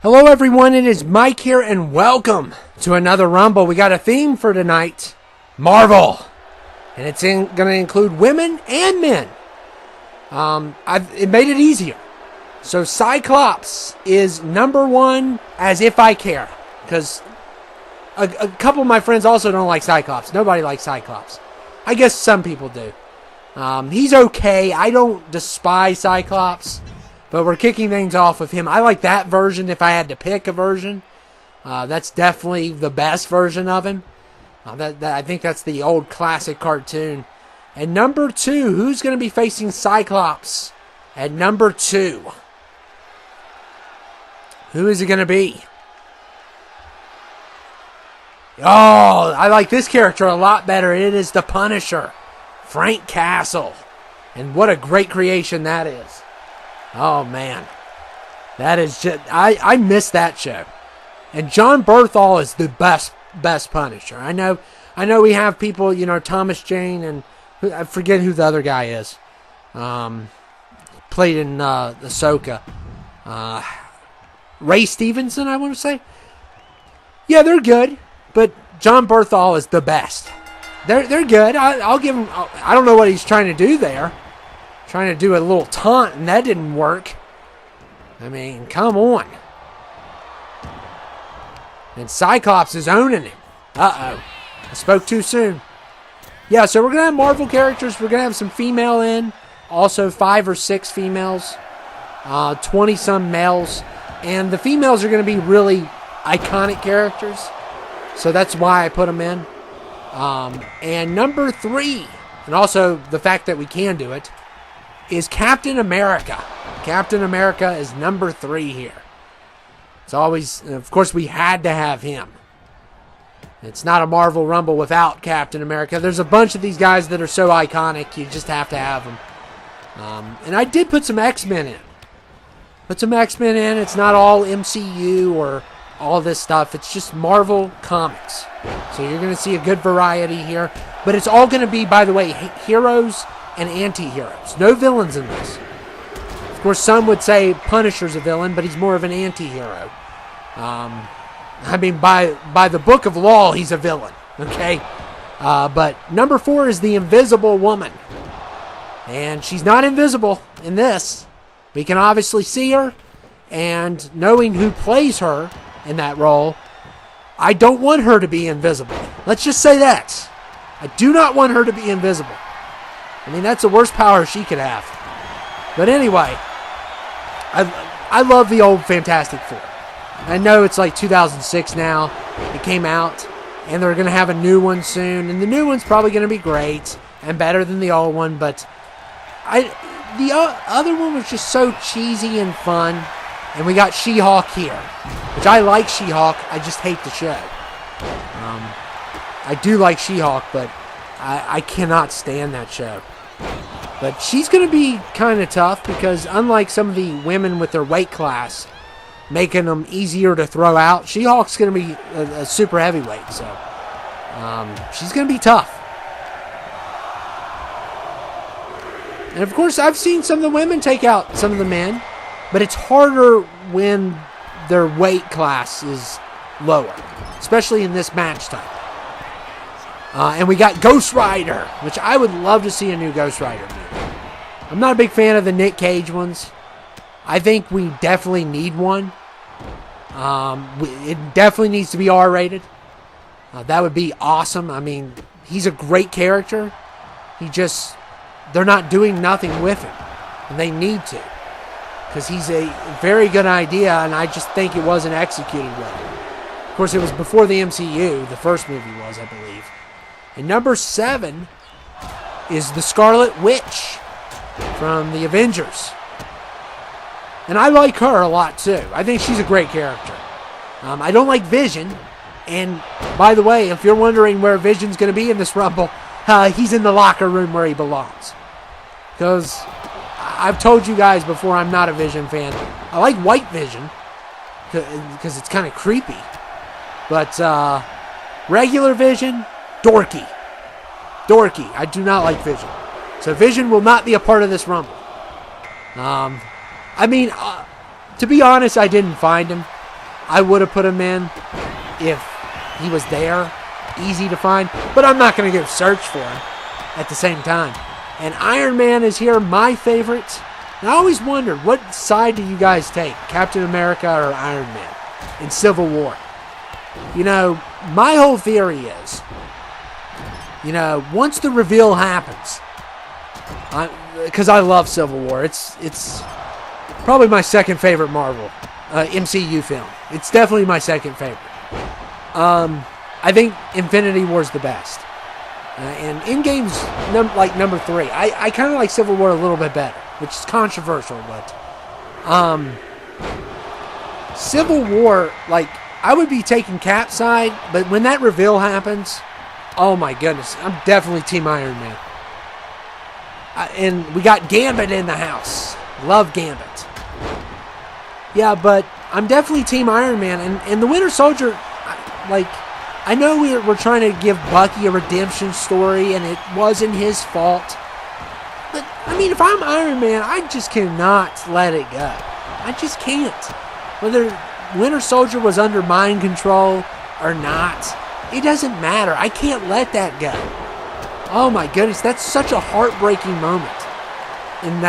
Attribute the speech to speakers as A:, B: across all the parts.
A: Hello everyone, it is Mike here and welcome to another Rumble. We got a theme for tonight, Marvel. And it's going to include women and men. It made it easier. So Cyclops is number one as if I care. Because a couple of my friends also don't like Cyclops. Nobody likes Cyclops. I guess some people do. He's okay. I don't despise Cyclops. But we're kicking things off with him. I like that version if I had to pick a version. That's definitely the best version of him. I think that's the old classic cartoon. And number two, who's going to be facing Cyclops at number two? Who is it going to be? Oh, I like this character a lot better. It is the Punisher, Frank Castle. And what a great creation that is. Oh, man. That is just... I miss that show. And John Berthal is the best Punisher. I know we have people, Thomas Jane and... I forget who the other guy is. Played in Ahsoka. Ray Stevenson, I want to say. Yeah, they're good. But John Berthal is the best. They're good. I'll give him... I don't know what he's trying to do there. Trying to do a little taunt, and that didn't work. I mean, come on. And Cyclops is owning him. Uh-oh. I spoke too soon. Yeah, so we're going to have Marvel characters. We're going to have some female in. Also 5 or 6 females. 20-some males. And the females are going to be really iconic characters. So that's why I put them in. And number 3, and also the fact that we can do it, is Captain America. Captain America is number 3 here. It's always, of course, we had to have him. It's not a Marvel Rumble without Captain America. There's a bunch of these guys that are so iconic, you just have to have them. And I did put some X-Men in. Put some X-Men in. It's not all MCU or all this stuff. It's just Marvel Comics. So you're going to see a good variety here. But it's all going to be, by the way, heroes and anti-heroes. No villains in this. Of course, some would say Punisher's a villain, but he's more of an anti-hero. I mean, by the book of law, he's a villain. Okay? But number 4 is the Invisible Woman. And she's not invisible in this. We can obviously see her. And knowing who plays her in that role, I don't want her to be invisible. Let's just say that. I do not want her to be invisible. I mean, that's the worst power she could have. But anyway, I love the old Fantastic Four. I know it's like 2006 now. It came out, and they're going to have a new one soon. And the new one's probably going to be great and better than the old one. But the other one was just so cheesy and fun. And we got She-Hulk here, which I like She-Hulk. I just hate the show. I do like She-Hulk, but I cannot stand that show. But she's going to be kind of tough because unlike some of the women with their weight class, making them easier to throw out, She-Hulk's going to be a super heavyweight. So she's going to be tough. And of course, I've seen some of the women take out some of the men, but it's harder when their weight class is lower, especially in this match type. And we got Ghost Rider, which I would love to see a new Ghost Rider movie. I'm not a big fan of the Nick Cage ones. I think we definitely need one. It definitely needs to be R-rated. That would be awesome. I mean, he's a great character. They're not doing nothing with him. And they need to. Because he's a very good idea, and I just think it wasn't executed well. Of course, it was before the MCU. The first movie was, I believe. And number 7 is the Scarlet Witch from the Avengers. And I like her a lot, too. I think she's a great character. I don't like Vision. And, by the way, if you're wondering where Vision's going to be in this Rumble, he's in the locker room where he belongs. Because I've told you guys before I'm not a Vision fan. I like White Vision because it's kind of creepy. But regular Vision, dorky. I do not like Vision. So Vision will not be a part of this Rumble. I mean, to be honest, I didn't find him. I would have put him in if he was there, easy to find. But I'm not going to go search for him at the same time. And Iron Man is here, my favorite. And I always wondered, what side do you guys take? Captain America or Iron Man in Civil War? You know, my whole theory is, you know, once the reveal happens, because I love Civil War. It's probably my second favorite Marvel MCU film. It's definitely my second favorite. I think Infinity War's the best. And Endgame's number 3. I kind of like Civil War a little bit better, which is controversial, but Civil War, like, I would be taking Cap's side, but when that reveal happens, oh my goodness, I'm definitely Team Iron Man. And we got Gambit in the house. Love Gambit. Yeah, but I'm definitely Team Iron Man. And the Winter Soldier, like, I know we're trying to give Bucky a redemption story, and it wasn't his fault. But, I mean, if I'm Iron Man, I just cannot let it go. I just can't. Whether Winter Soldier was under mind control or not, it doesn't matter. I can't let that go. Oh my goodness, that's such a heartbreaking moment. And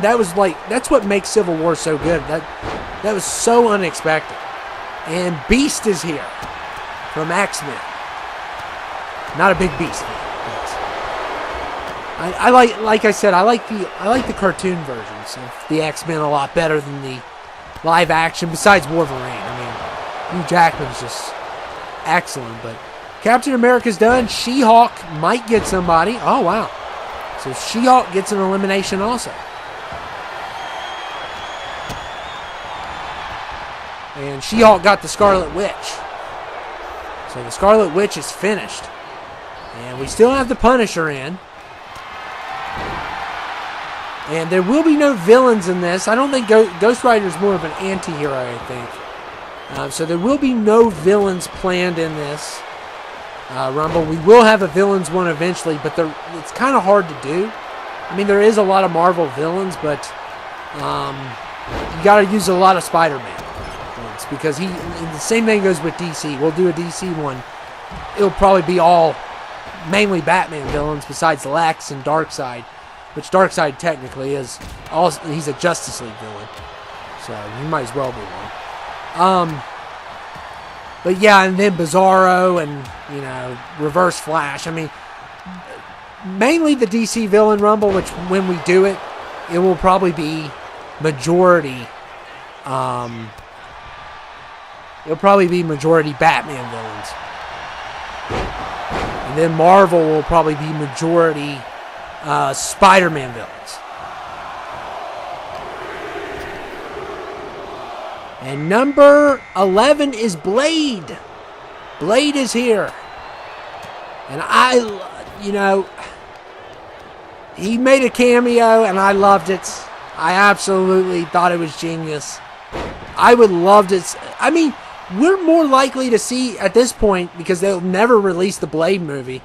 A: that was like, that's what makes Civil War so good. That was so unexpected. And Beast is here from X-Men. Not a big Beast fan, but I like I said, I like the cartoon versions of the X-Men a lot better than the live action, besides Wolverine. I mean, Hugh Jackman's just excellent, but Captain America's done. She-Hulk might get somebody. Oh, wow. So She-Hulk gets an elimination also. And She-Hulk got the Scarlet Witch. So the Scarlet Witch is finished. And we still have the Punisher in. And there will be no villains in this. I don't think Ghost Rider's more of an anti-hero, I think. So there will be no villains planned in this Rumble. We will have a villains one eventually, but it's kind of hard to do. I mean, there is a lot of Marvel villains, but you got to use a lot of Spider-Man ones, because the same thing goes with DC. We'll do a DC one. It'll probably be all mainly Batman villains besides Lex and Darkseid, which Darkseid technically is also, he's a Justice League villain, so he might as well be one. But yeah, and then Bizarro and, you know, Reverse Flash. I mean, mainly the DC Villain Rumble, which when we do it, it will probably be majority. It'll probably be majority Batman villains. And then Marvel will probably be majority Spider-Man villains. And number 11 is Blade. Blade is here. And he made a cameo and I loved it. I absolutely thought it was genius. I would love to. I mean, we're more likely to see at this point, because they'll never release the Blade movie,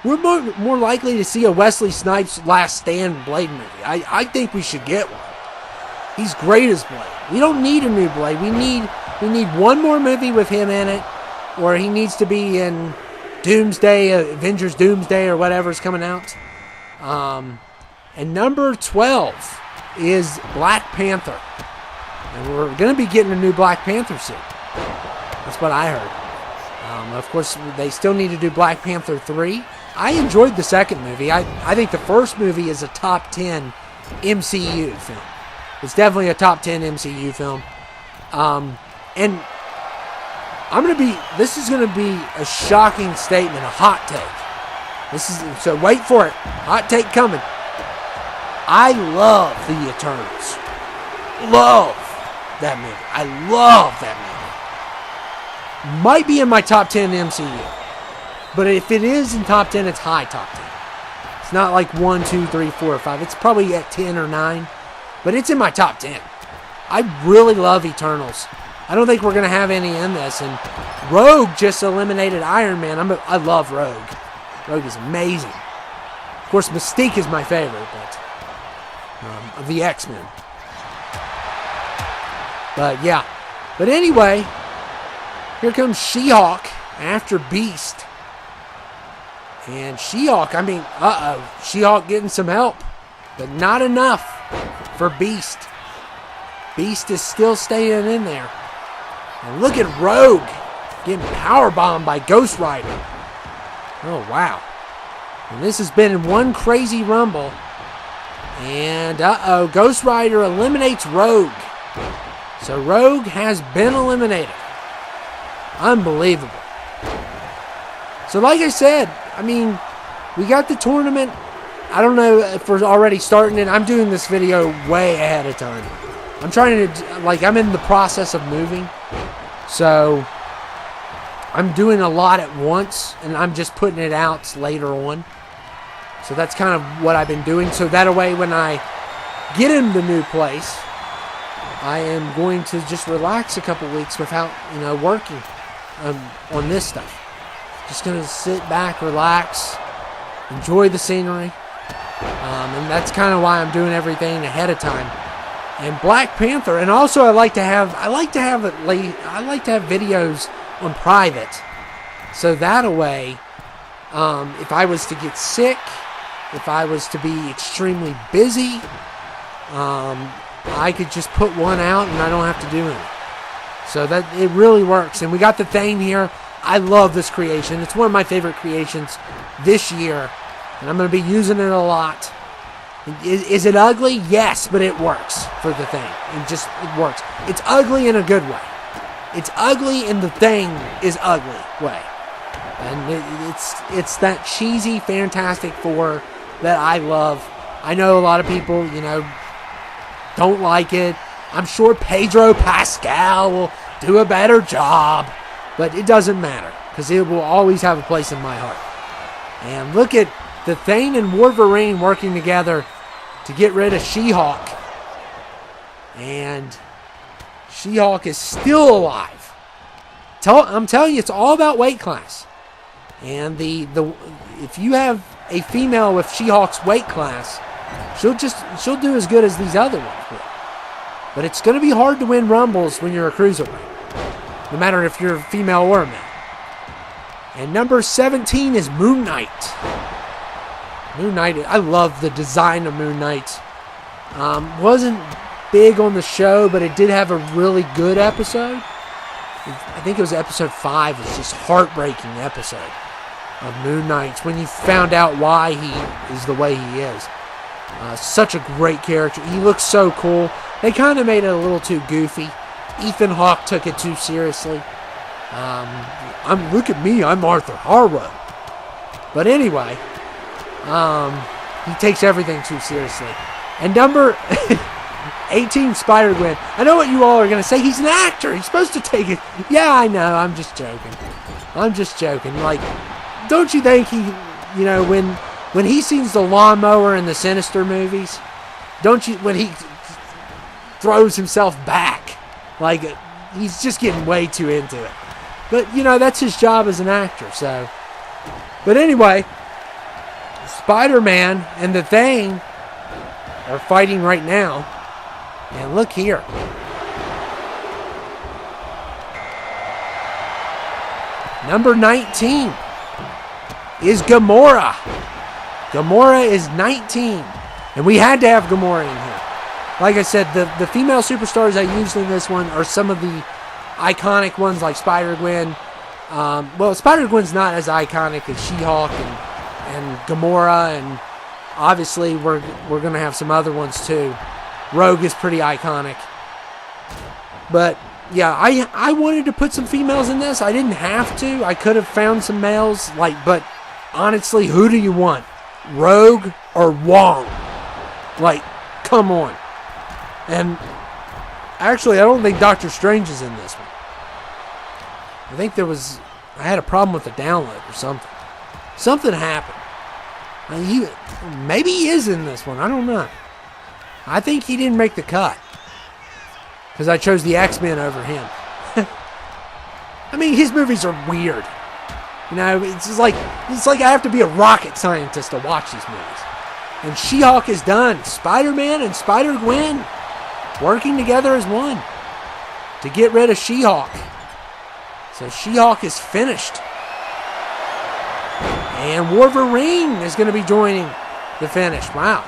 A: we're more likely to see a Wesley Snipes Last Stand Blade movie. I think we should get one. He's great as Blade. We don't need a new Blade. We need one more movie with him in it, or he needs to be in Doomsday, Avengers Doomsday, or whatever's coming out. And number 12 is Black Panther. And we're going to be getting a new Black Panther suit. That's what I heard. Of course, they still need to do Black Panther 3. I enjoyed the second movie. I think the first movie is a top 10 MCU film. It's definitely a top 10 MCU film. And this is going to be a shocking statement, a hot take. So wait for it. Hot take coming. I love the Eternals. Love that movie. I love that movie. Might be in my top 10 MCU. But if it is in top 10, it's high top 10. It's not like 1, 2, 3, 4, or 5. It's probably at 10 or 9. But it's in my top 10. I really love Eternals. I don't think we're going to have any in this. And Rogue just eliminated Iron Man. I love Rogue. Rogue is amazing. Of course, Mystique is my favorite, but of the X-Men. But yeah. But anyway, Here comes She-Hulk after Beast. And She-Hulk, I mean, She-Hulk getting some help, but not enough for Beast. Beast is still staying in there. And look at Rogue getting powerbombed by Ghost Rider. Oh, wow. And this has been one crazy rumble. And, Ghost Rider eliminates Rogue. So Rogue has been eliminated. Unbelievable. So like I said, I mean, we got the tournament. I don't know if we're already starting it. I'm doing this video way ahead of time. I'm trying to, I'm in the process of moving. So I'm doing a lot at once, and I'm just putting it out later on. So that's kind of what I've been doing. So that way when I get in the new place, I am going to just relax a couple weeks without, working on this stuff. Just going to sit back, relax, enjoy the scenery. And that's kind of why I'm doing everything ahead of time. And Black Panther, and also I like to have videos on private. So that way, if I was to get sick, if I was to be extremely busy, I could just put one out and I don't have to do anything. So that it really works. And we got the Thane here. I love this creation. It's one of my favorite creations this year. And I'm going to be using it a lot. Is it ugly? Yes, but it works for the Thane. It works. It's ugly in a good way. It's ugly in the Thane is ugly way. And it's that cheesy Fantastic Four that I love. I know a lot of people, don't like it. I'm sure Pedro Pascal will do a better job. But it doesn't matter, because it will always have a place in my heart. And look at the Thane and Wolverine working together to get rid of She-Hulk. And She-Hulk is still alive. I'm telling you, it's all about weight class. And if you have a female with She-Hulk's weight class, she'll do as good as these other ones will. But it's going to be hard to win Rumbles when you're a cruiserweight, no matter if you're a female or a male. And number 17 is Moon Knight. Moon Knight, I love the design of Moon Knight. Wasn't big on the show, but it did have a really good episode. I think it was episode 5. It's just heartbreaking episode of Moon Knight when you found out why he is the way he is. Such a great character. He looks so cool. They kind of made it a little too goofy. Ethan Hawke took it too seriously. Look at me, I'm Arthur Harrow. But anyway, he takes everything too seriously. And number 18, Spider-Gwen. I know what you all are going to say. He's an actor. He's supposed to take it. Yeah, I know. I'm just joking. Like, don't you think he, when he sees the lawnmower in the Sinister movies, when he throws himself back, like, he's just getting way too into it. But, that's his job as an actor, so. But anyway, Spider-Man and the Thing are fighting right now. And look here. Number 19 is Gamora. Gamora is 19. And we had to have Gamora in here. Like I said, the female superstars I used in this one are some of the iconic ones like Spider-Gwen. Spider-Gwen's not as iconic as She-Hulk and Gamora, and obviously we're going to have some other ones too. Rogue is pretty iconic. But yeah, I wanted to put some females in this. I didn't have to. I could have found some males, but honestly, who do you want? Rogue or Wong? Come on. And actually, I don't think Doctor Strange is in this one. I think I had a problem with the download or something. Something happened. Maybe he is in this one. I don't know. I think he didn't make the cut, because I chose the X-Men over him. I mean, his movies are weird. It's like I have to be a rocket scientist to watch these movies. And She-Hulk is done. Spider-Man and Spider-Gwen working together as one to get rid of She-Hulk. So She-Hulk is finished. And Wolverine is going to be joining the finish. Wow.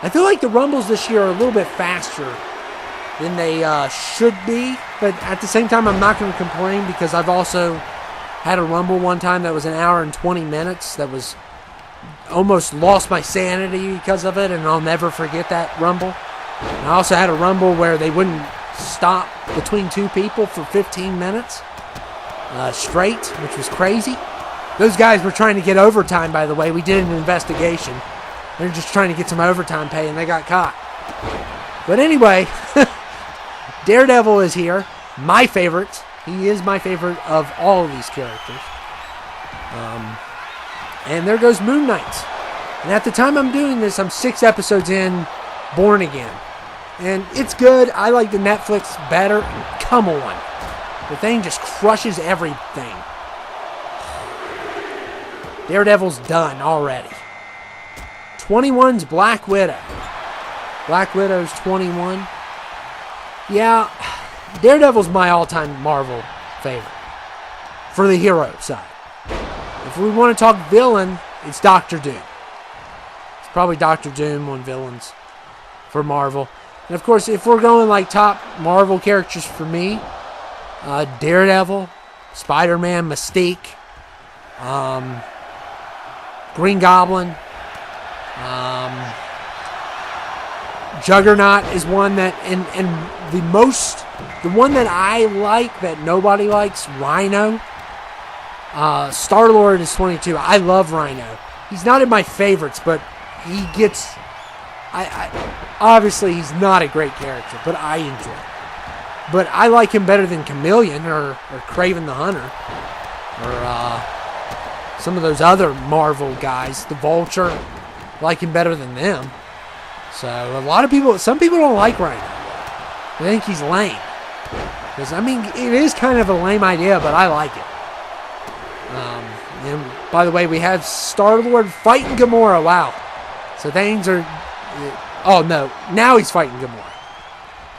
A: I feel like the Rumbles this year are a little bit faster than they should be. But at the same time, I'm not going to complain because I've also had a Rumble one time that was an hour and 20 minutes. That was almost lost my sanity because of it, and I'll never forget that Rumble. And I also had a Rumble where they wouldn't stop between two people for 15 minutes straight, which was crazy. Those guys were trying to get overtime, by the way. We did an investigation. They're just trying to get some overtime pay, and they got caught. But anyway, Daredevil is here. My favorite. He is my favorite of all of these characters. And there goes Moon Knight. And at the time I'm doing this, I'm 6 episodes in Born Again. And it's good. I like the Netflix better. Come on. The thing just crushes everything. Daredevil's done already. 21's Black Widow. Black Widow's 21. Yeah, Daredevil's my all-time Marvel favorite. For the hero side. If we want to talk villain, it's Doctor Doom. It's probably Doctor Doom on villains for Marvel. And of course, if we're going like top Marvel characters for me, Daredevil, Spider-Man, Mystique, Green Goblin, Juggernaut is one that, and the one that I like that nobody likes, Rhino. Star-Lord is 22. I love Rhino. He's not in my favorites, but he gets, obviously he's not a great character, but I enjoy it. But I like him better than Chameleon or Kraven the Hunter or some of those other Marvel guys. The Vulture, I like him better than them. So a lot of people, some people don't like Rhino. They think he's lame. Because, I mean, it is kind of a lame idea, but I like it. And by the way, we have Star-Lord fighting Gamora. Wow. So things are... Oh, no. Now he's fighting Gamora.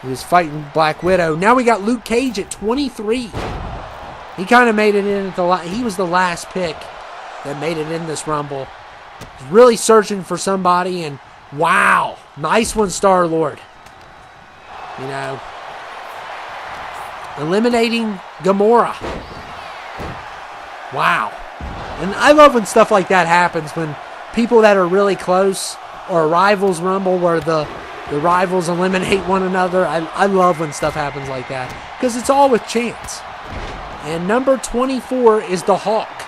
A: He was fighting Black Widow. Now we got Luke Cage at 23. He kind of made it in at the... He was the last pick that made it in this Rumble. He's really searching for somebody, and wow. Nice one, Star-Lord. You know... Eliminating Gamora. Wow. And I love when stuff like that happens, when people that are really close, or a rivals rumble where the rivals eliminate one another. I love when stuff happens like that, because it's all with chance. And number 24 is the Hawk.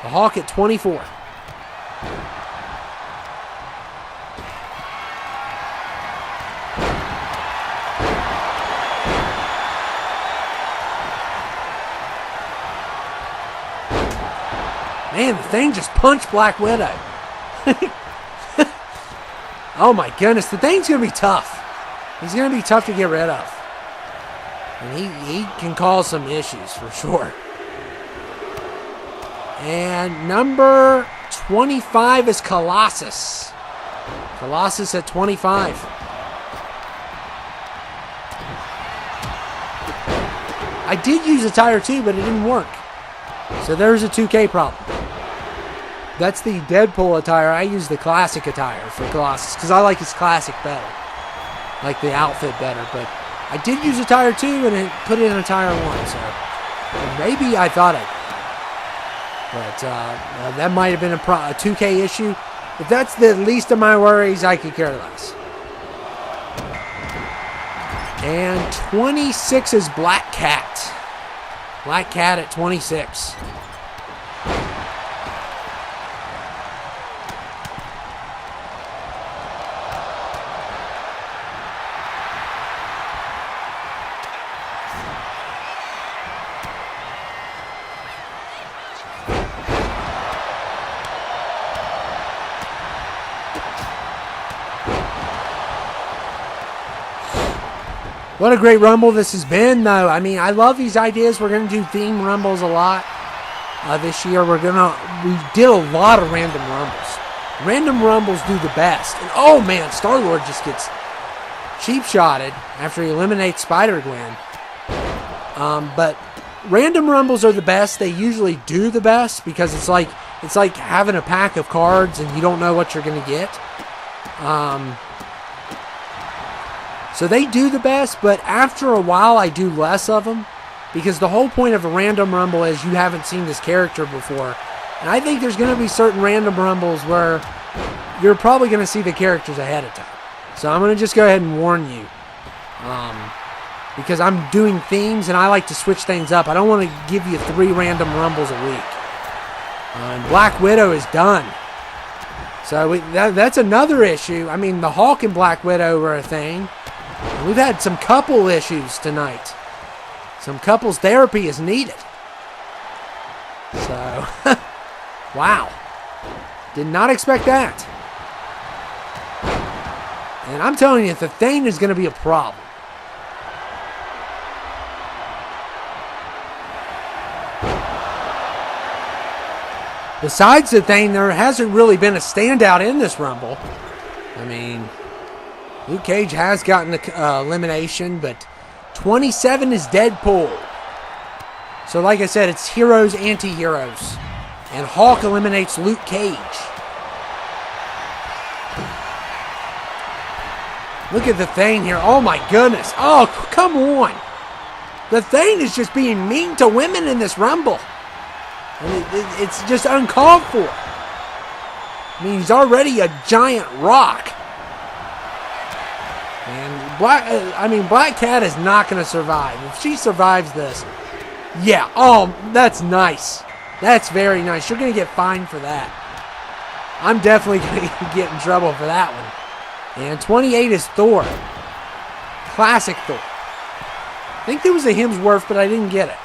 A: The Hawk at 24. Man, the thing just punched Black Widow. Oh my goodness, the thing's going to be tough. He's going to be tough to get rid of. And he can cause some issues for sure. And number 25 is Colossus. Colossus at 25. I did use a tire too, but it didn't work. So there's a 2K problem. That's the Deadpool attire. I use the classic attire for Colossus because I like his classic better. I like the outfit better. But I did use attire 2 and it put it in attire 1. So maybe I thought I did. But that might have been a 2K issue. If that's the least of my worries, I could care less. And 26 is Black Cat. Black Cat at 26. What a great Rumble this has been, though. I mean, I love these ideas. We're going to do theme Rumbles a lot this year. We did a lot of random Rumbles. Random Rumbles do the best. And, oh, man, Star-Lord just gets cheap-shotted after he eliminates Spider-Gwen. But random rumbles are the best. They usually do the best because it's like having a pack of cards and you don't know what you're going to get. So they do the best, but after a while I do less of them because the whole point of a random rumble is you haven't seen this character before. And I think there's going to be certain random rumbles where you're probably going to see the characters ahead of time. So I'm going to just go ahead and warn you. Because I'm doing themes and I like to switch things up. I don't want to give you 3 random rumbles a week. And Black Widow is done. So that's another issue. I mean, the Hulk and Black Widow were a thing. And we've had some couple issues tonight. Some couples therapy is needed. So, wow. Did not expect that. And I'm telling you, the Thing is going to be a problem. Besides the Thing, there hasn't really been a standout in this Rumble. I mean, Luke Cage has gotten the elimination, but 27 is Deadpool. So like I said, it's heroes, anti-heroes. And Hulk eliminates Luke Cage. Look at the Thing here. Oh my goodness. Oh, come on. The Thing is just being mean to women in this Rumble. It's just uncalled for. I mean, he's already a giant rock. And Black Cat is not going to survive. If she survives this, yeah. Oh, that's nice. That's very nice. You're going to get fined for that. I'm definitely going to get in trouble for that one. And 28 is Thor. Classic Thor. I think there was a Hemsworth, but I didn't get it.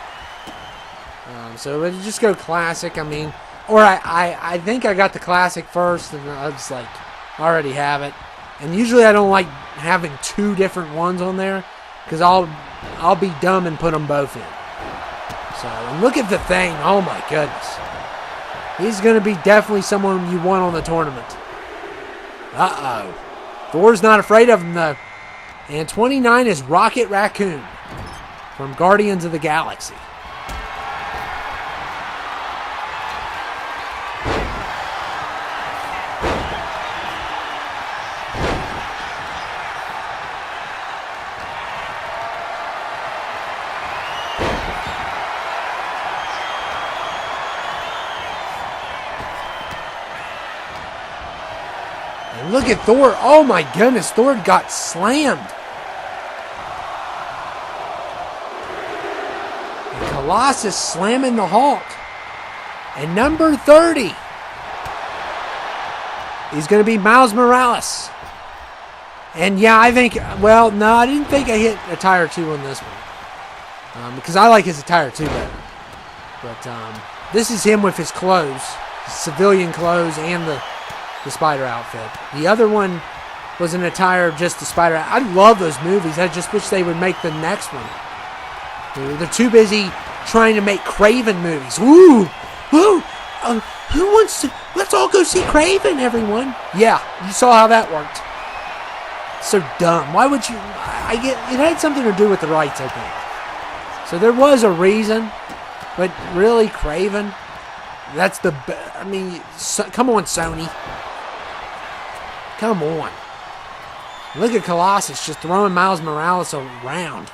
A: So it'll just go classic. I mean, or I think I got the classic first, and I was like, I already have it. And usually I don't like having 2 different ones on there because I'll be dumb and put them both in. So, and look at the Thing. Oh my goodness. He's going to be definitely someone you want on the tournament. Uh-oh. Thor's not afraid of him, though. And 29 is Rocket Raccoon from Guardians of the Galaxy. Look at Thor. Oh my goodness. Thor got slammed. And Colossus slamming the Hulk. And number 30 is going to be Miles Morales. And yeah, I think, well, no, I didn't think I hit attire 2 on this one. Because I like his attire 2 better. But this is him with his clothes. His civilian clothes and the Spider outfit. The other one was an attire of just the Spider. I love those movies. I just wish they would make the next one. They're too busy trying to make Craven movies. Woo! Woo! Who wants to... Let's all go see Craven, everyone. Yeah, you saw how that worked. So dumb. Why would you... It had something to do with the rights, I think. So there was a reason. But really, Craven... That's the... I mean, come on, Sony. Come on. Look at Colossus just throwing Miles Morales around.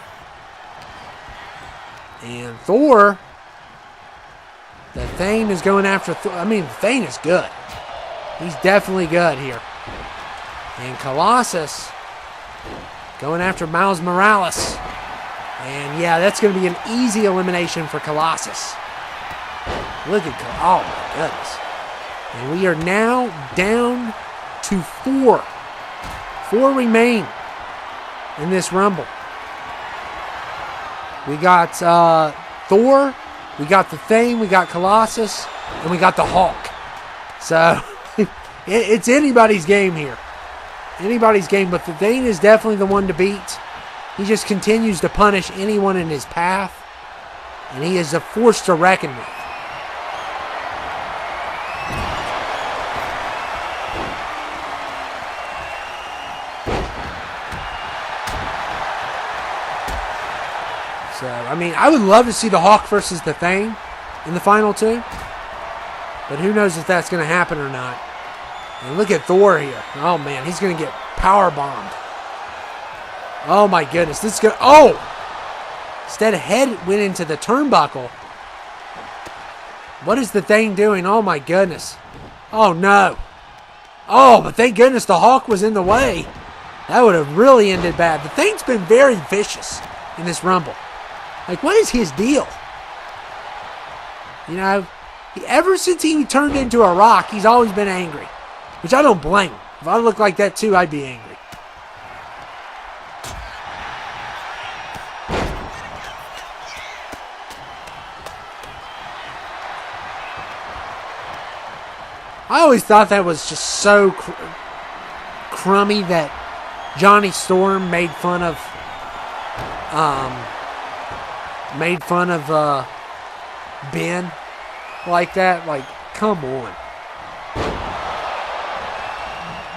A: And Thor, the Thing is going after Thor. I mean, the Thing is good. He's definitely good here. And Colossus going after Miles Morales. And yeah, that's going to be an easy elimination for Colossus. Look at Colossus. Oh my goodness. And we are now down to 4. 4 remain in this Rumble. We got Thor, we got the Thing, we got Colossus, and we got the Hulk. So, it's anybody's game here. Anybody's game, but the Thing is definitely the one to beat. He just continues to punish anyone in his path, and he is a force to reckon with. So, I mean, I would love to see the Hawk versus the Thing in the final two. But who knows if that's going to happen or not. And look at Thor here. Oh, man, he's going to get power bombed. Oh, my goodness. This is going to... Oh! Instead, head went into the turnbuckle. What is the Thing doing? Oh, my goodness. Oh, no. Oh, but thank goodness the Hawk was in the way. That would have really ended bad. The Thing's been very vicious in this Rumble. Like, what is his deal? You know, ever since he turned into a rock, he's always been angry. Which I don't blame him. If I looked like that too, I'd be angry. I always thought that was just so crummy that Johnny Storm made fun of Ben like that. Like, come on.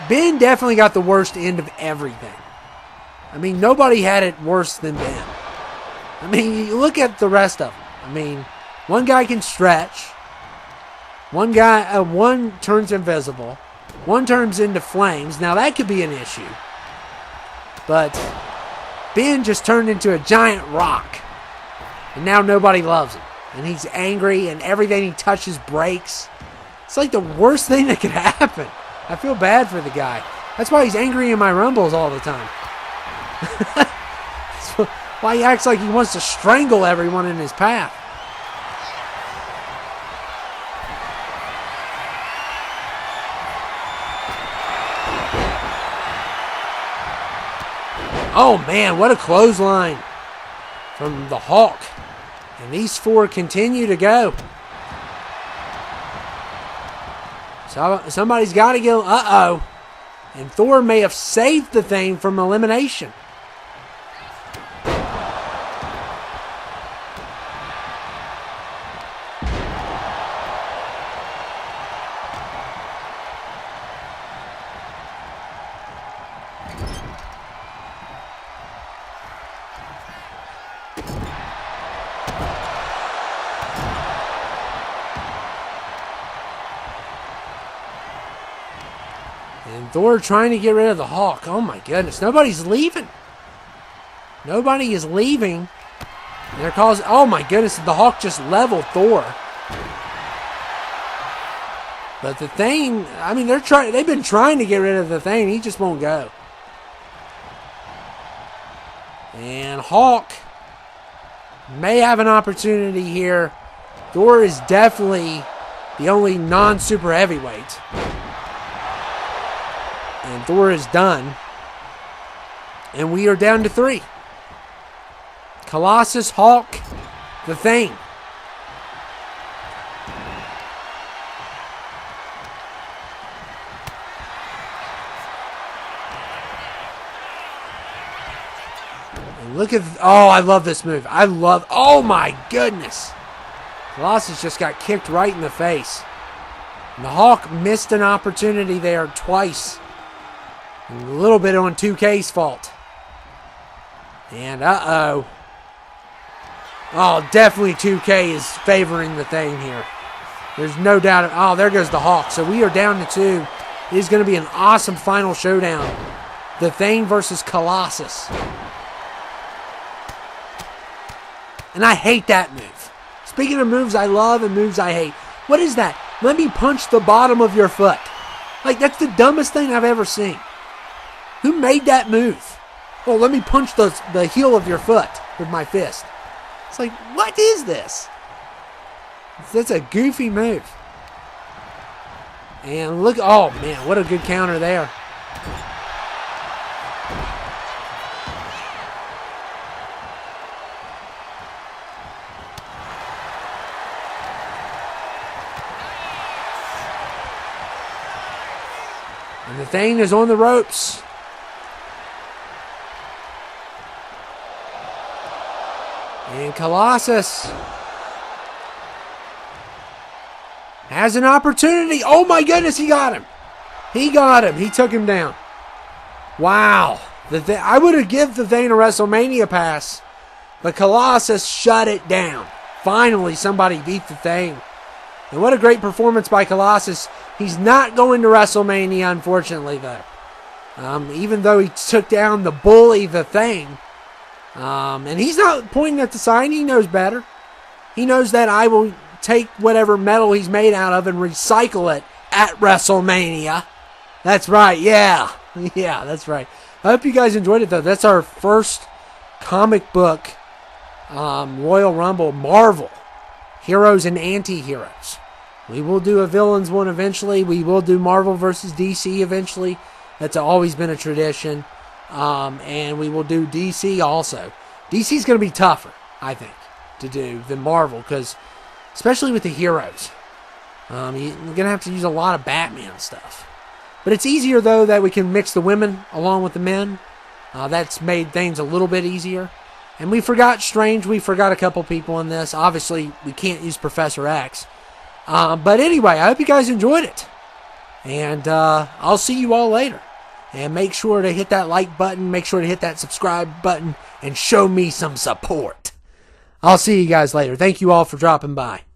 A: Ben definitely got the worst end of everything. I mean, nobody had it worse than Ben. I mean, you look at the rest of them. I mean, one guy can stretch. One turns invisible. One turns into flames. Now, that could be an issue. But Ben just turned into a giant rock. And now nobody loves him. And he's angry, and everything he touches breaks. It's like the worst thing that could happen. I feel bad for the guy. That's why he's angry in my Rumbles all the time. That's why he acts like he wants to strangle everyone in his path. Oh, man, what a clothesline from the Hawk. And these four continue to go. So somebody's got to go. Uh-oh. And Thor may have saved the Thing from elimination. And Thor trying to get rid of the Hawk. Oh my goodness. Nobody's leaving. Nobody is leaving. And they're causing... Oh my goodness. The Hawk just leveled Thor. But the Thing... I mean, they've been trying to get rid of the Thing. He just won't go. And Hawk may have an opportunity here. Thor is definitely the only non-super heavyweight. And Thor is done. And we are down to 3. Colossus, Hawk, the Thing. And look at... Oh, I love this move. Oh, my goodness. Colossus just got kicked right in the face. And the Hawk missed an opportunity there twice. And a little bit on 2K's fault. And uh-oh. Oh, definitely 2K is favoring the Thing here. There's no doubt. Oh, there goes the Hawk. So we are down to 2. It is going to be an awesome final showdown. The Thing versus Colossus. And I hate that move. Speaking of moves I love and moves I hate. What is that? Let me punch the bottom of your foot. Like, that's the dumbest thing I've ever seen. Who made that move? Well, let me punch the heel of your foot with my fist. It's like, what is this? That's a goofy move. And look, oh man, what a good counter there. And the Thing is on the ropes. And Colossus has an opportunity. Oh my goodness, he got him. He got him. He took him down. Wow. I would have given the Thing a WrestleMania pass But Colossus shut it down. Finally, somebody beat the Thing. And what a great performance by Colossus. He's not going to WrestleMania, unfortunately, though. Even though he took down the bully, the Thing. And he's not pointing at the sign. He knows better. He knows that I will take whatever metal he's made out of and recycle it at WrestleMania. That's right, yeah. Yeah, that's right. I hope you guys enjoyed it, though. That's our first comic book Royal Rumble Marvel. Heroes and anti-heroes. We will do a villains one eventually. We will do Marvel versus DC eventually. That's always been a tradition. And we will do DC also. DC's going to be tougher, I think, to do than Marvel, because especially with the heroes. You're going to have to use a lot of Batman stuff. But it's easier, though, that we can mix the women along with the men. That's made things a little bit easier. And we forgot Strange. We forgot a couple people in this. Obviously, we can't use Professor X. But anyway, I hope you guys enjoyed it. And I'll see you all later. And make sure to hit that like button. Make sure to hit that subscribe button. And show me some support. I'll see you guys later. Thank you all for dropping by.